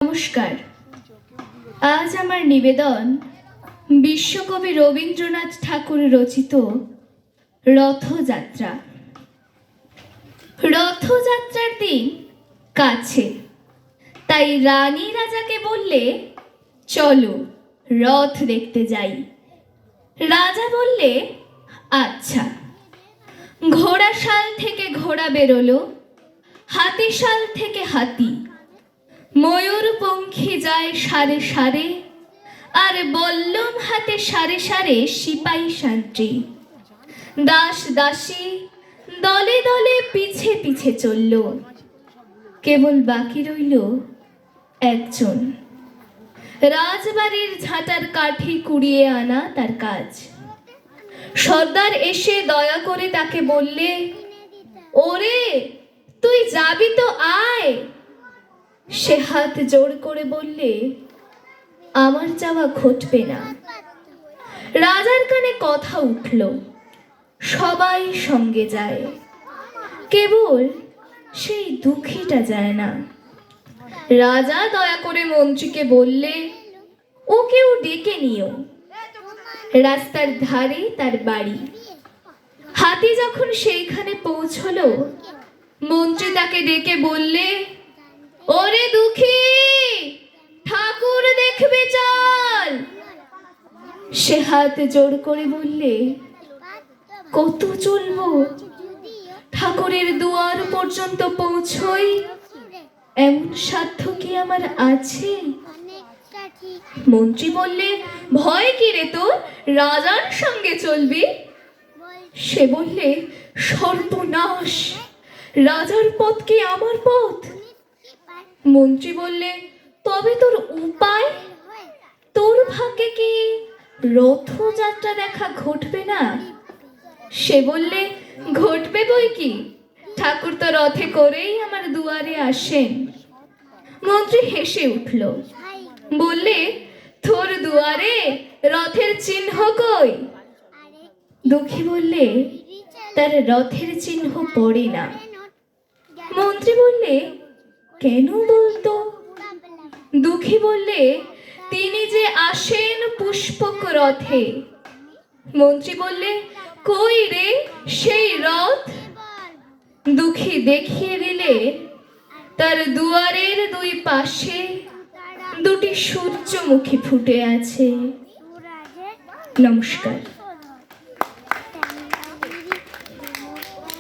নমস্কার। আজ আমার নিবেদন বিশ্বকবি রবীন্দ্রনাথ ঠাকুর রচিত রথযাত্রা। রথযাত্রার দিন কাছে, তাই রানী রাজাকে বললে, চলো রথ দেখতে যাই। রাজা বললে, আচ্ছা। ঘোড়াশাল থেকে ঘোড়া বেরোলো, হাতিশাল থেকে হাতি, ময়ূরপঙ্খী যায় সারে সারে, আর বল্লম হাতে সারে সারে সিপাই সান্ত্রী। দাস দাসী দলে দলে পিছে পিছে চলল, কেবল বাকি রইল একজন। রাজবাড়ির ঝাঁটার কাঠি কুড়িয়ে আনা তার কাজ। সর্দার এসে দয়া করে তাকে বললে, ওরে তুই যাবি তো আয়। সে হাত জোড় করে বললে, আমার যাওয়া ঘটবে না। রাজার কানে কথা উঠল, সবাই সঙ্গে যায়, কেবল সেই দুঃখীটা যায় না। রাজা দয়া করে মন্ত্রীকে বললে, ওকেও ডেকে নিও। রাস্তার ধারে তার বাড়ি। হাতি যখন সেইখানে পৌঁছলো, মন্ত্রী তাকে ডেকে বললে, ওরে দুঃখী, ঠাকুর দেখবে চল। সে হাত জোড় করে বললে, কত চলবো? ঠাকুরের দুয়ার পর্যন্ত পৌঁছই এমন সাধ্য কি আমার আছে? মন্ত্রী বললে, ভয় কি রে তোর, রাজার সঙ্গে চলবি? সে বললে, সর্বনাশ, রাজার পথ কি আমার পথ? মন্ত্রী বললে, তবে তোর উপায়? তোর ভাগ্যে কি রথযাত্রা দেখা ঘটবে না? সে বললে, ঘটবে বই কি, ঠাকুর তো রথে করেই আমার দুয়ারে আসেন। মন্ত্রী হেসে উঠল, বললে, তোর দুয়ারে রথের চিহ্ন কই? দুঃখী বললে, তার রথের চিহ্ন পড়ে না। মন্ত্রী বললে, কেন বলতো? দুঃখী বললে, তিনি যে আসেন পুষ্পক রথে। মন্ত্রী বললে, কই রে সেই রথ? দুঃখী দেখিয়ে দিলে, তার দুয়ারের দুই পাশে দুটি সূর্যমুখী ফুটে আছে। নমস্কার।